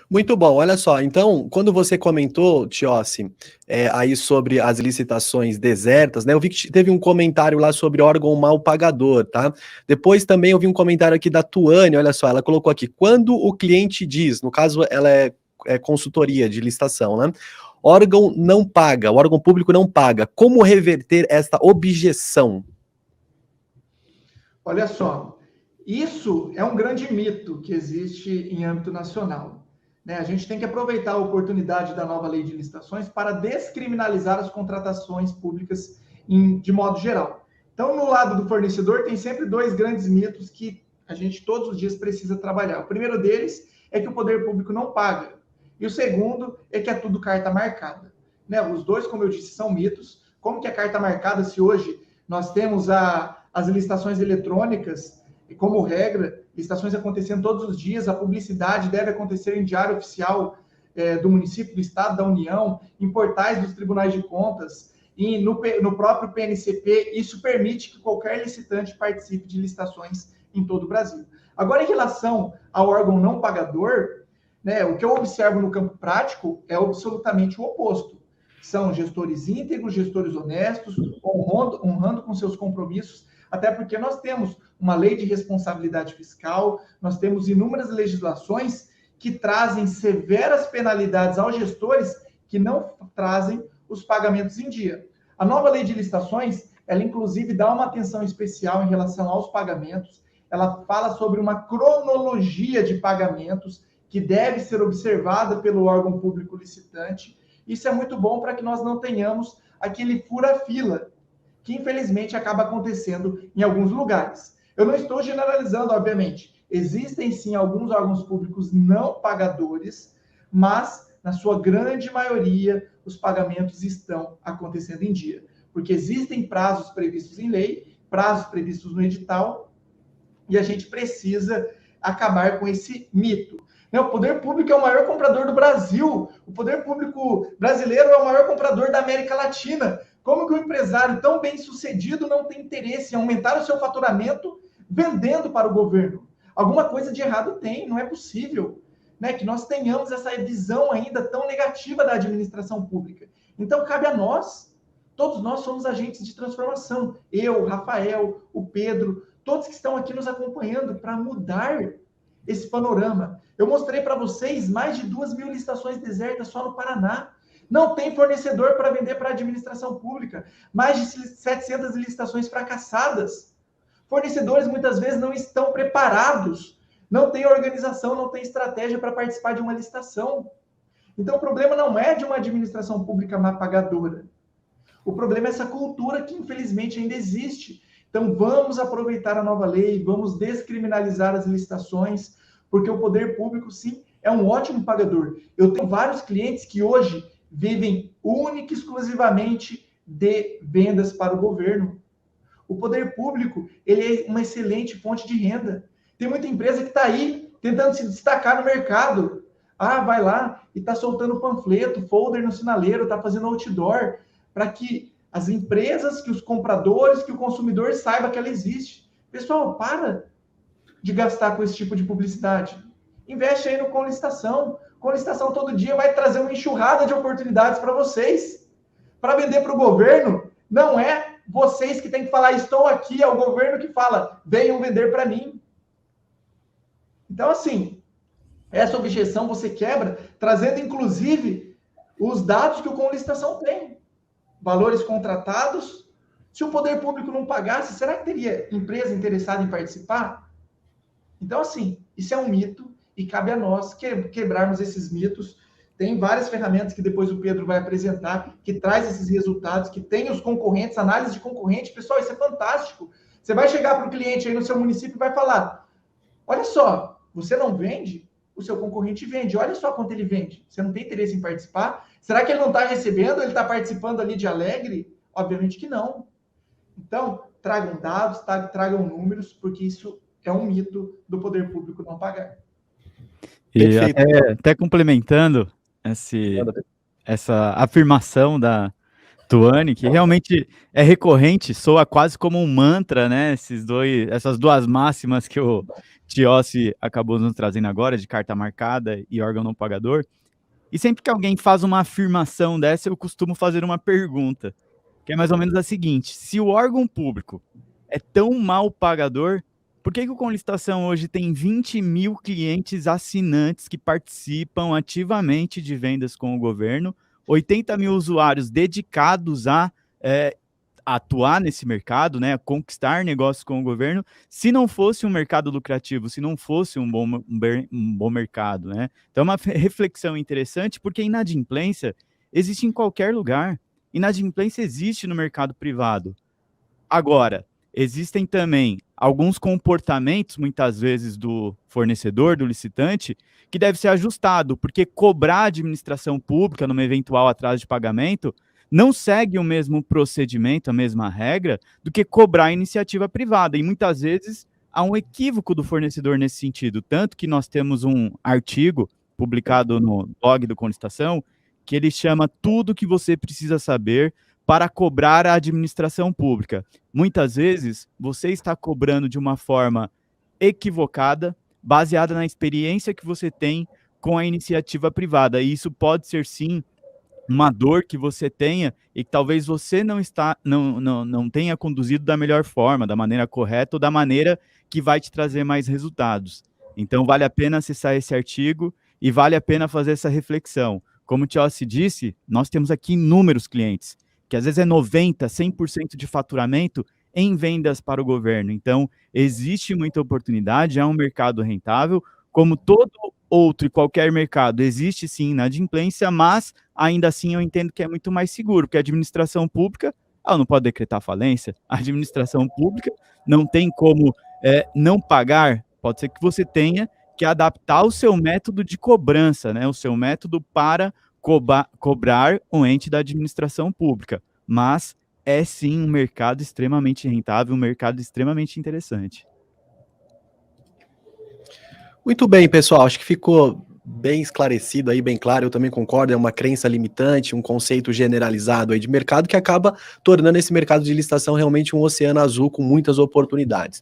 Muito bom, olha só, então, quando você comentou, Tiossi, aí sobre as licitações desertas, né, eu vi que teve um comentário lá sobre órgão mal pagador, tá? Depois também eu vi um comentário aqui da Tuane, olha só, ela colocou aqui, quando o cliente diz, no caso ela é consultoria de licitação, né? Órgão não paga, o órgão público não paga, como reverter esta objeção? Olha só, isso é um grande mito que existe em âmbito nacional. Né? A gente tem que aproveitar a oportunidade da nova lei de licitações para descriminalizar as contratações públicas de modo geral. Então, no lado do fornecedor, tem sempre dois grandes mitos que a gente todos os dias precisa trabalhar. O primeiro deles é que o poder público não paga. E o segundo é que é tudo carta marcada. Né? Os dois, como eu disse, são mitos. Como que é carta marcada se hoje nós temos as licitações eletrônicas, e como regra, licitações acontecendo todos os dias, a publicidade deve acontecer em diário oficial do município, do estado, da União, em portais dos tribunais de contas, e no próprio PNCP, isso permite que qualquer licitante participe de licitações em todo o Brasil. Agora, em relação ao órgão não pagador, né, o que eu observo no campo prático é absolutamente o oposto. São gestores íntegros, gestores honestos, honrando com seus compromissos, até porque nós temos uma lei de responsabilidade fiscal, nós temos inúmeras legislações que trazem severas penalidades aos gestores que não trazem os pagamentos em dia. A nova lei de licitações, ela inclusive dá uma atenção especial em relação aos pagamentos, ela fala sobre uma cronologia de pagamentos que deve ser observada pelo órgão público licitante. Isso é muito bom para que nós não tenhamos aquele fura-fila, que infelizmente acaba acontecendo em alguns lugares. Eu não estou generalizando, obviamente. Existem sim alguns órgãos públicos não pagadores, mas na sua grande maioria os pagamentos estão acontecendo em dia, porque existem prazos previstos em lei, prazos previstos no edital, e a gente precisa acabar com esse mito. O poder público é o maior comprador do Brasil. O poder público brasileiro é o maior comprador da América Latina. Como que um empresário tão bem sucedido não tem interesse em aumentar o seu faturamento vendendo para o governo? Alguma coisa de errado tem, não é possível, né, que nós tenhamos essa visão ainda tão negativa da administração pública. Então, cabe a nós. Todos nós somos agentes de transformação. Eu, o Rafael, o Pedro, todos que estão aqui nos acompanhando para mudar esse panorama. Eu mostrei para vocês mais de 2.000 licitações desertas só no Paraná. Não tem fornecedor para vender para a administração pública. Mais de 700 licitações fracassadas. Fornecedores muitas vezes não estão preparados, não têm organização, não têm estratégia para participar de uma licitação. Então o problema não é de uma administração pública má pagadora. O problema é essa cultura que infelizmente ainda existe. Então vamos aproveitar a nova lei, vamos descriminalizar as licitações, porque o poder público, sim, é um ótimo pagador. Eu tenho vários clientes que hoje vivem única e exclusivamente de vendas para o governo. O poder público, ele é uma excelente fonte de renda. Tem muita empresa que está aí tentando se destacar no mercado. Vai lá e está soltando panfleto, folder no sinaleiro, está fazendo outdoor, para que as empresas, que os compradores, que o consumidor saiba que ela existe. Pessoal, para de gastar com esse tipo de publicidade. Investe aí no Com Licitação. Com Licitação todo dia vai trazer uma enxurrada de oportunidades para vocês. Para vender para o governo, não é vocês que têm que falar, estou aqui, é o governo que fala, venham vender para mim. Então, assim, essa objeção você quebra, trazendo, inclusive, os dados que o Com Licitação tem. Valores contratados. Se o poder público não pagasse, será que teria empresa interessada em participar? Então, assim, isso é um mito e cabe a nós quebrarmos esses mitos. Tem várias ferramentas que depois o Pedro vai apresentar, que traz esses resultados, que tem os concorrentes, análise de concorrente. Pessoal, isso é fantástico. Você vai chegar para o cliente aí no seu município e vai falar, olha só, você não vende? O seu concorrente vende. Olha só quanto ele vende. Você não tem interesse em participar? Será que ele não está recebendo? Ele está participando ali de alegre? Obviamente que não. Então, tragam dados, tragam números, porque isso é um mito do poder público não pagar. E até complementando essa afirmação da Tuane, que realmente é recorrente, soa quase como um mantra, né? Essas duas máximas que o Tiossi acabou nos trazendo agora, de carta marcada e órgão não pagador. E sempre que alguém faz uma afirmação dessa, eu costumo fazer uma pergunta, que é mais ou menos a seguinte: se o órgão público é tão mal pagador, por que o Com Licitação hoje tem 20 mil clientes assinantes que participam ativamente de vendas com o governo, 80 mil usuários dedicados a atuar nesse mercado, né, a conquistar negócios com o governo, se não fosse um mercado lucrativo, se não fosse um bom mercado, né? Então é uma reflexão interessante, porque a inadimplência existe em qualquer lugar. Inadimplência existe no mercado privado. Agora, existem também alguns comportamentos, muitas vezes, do fornecedor, do licitante, que deve ser ajustado, porque cobrar a administração pública numa eventual atraso de pagamento não segue o mesmo procedimento, a mesma regra, do que cobrar a iniciativa privada. E muitas vezes há um equívoco do fornecedor nesse sentido. Tanto que nós temos um artigo publicado no blog do Com Licitação, que ele chama Tudo que você precisa saber para cobrar a administração pública. Muitas vezes você está cobrando de uma forma equivocada, baseada na experiência que você tem com a iniciativa privada. E isso pode ser, sim, uma dor que você tenha e que talvez você não tenha conduzido da melhor forma, da maneira correta ou da maneira que vai te trazer mais resultados. Então, vale a pena acessar esse artigo e vale a pena fazer essa reflexão. Como o Tiossi disse, nós temos aqui inúmeros clientes, que às vezes é 90%, 100% de faturamento em vendas para o governo. Então, existe muita oportunidade, é um mercado rentável, como todo outro e qualquer mercado, existe sim inadimplência, mas ainda assim eu entendo que é muito mais seguro, porque a administração pública, ela não pode decretar falência, a administração pública não tem como não pagar, pode ser que você tenha que adaptar o seu método de cobrança, né, o seu método para cobrar um ente da administração pública, mas é sim um mercado extremamente rentável, um mercado extremamente interessante. Muito bem, pessoal, acho que ficou bem esclarecido aí, bem claro, eu também concordo, é uma crença limitante, um conceito generalizado aí de mercado que acaba tornando esse mercado de licitação realmente um oceano azul com muitas oportunidades.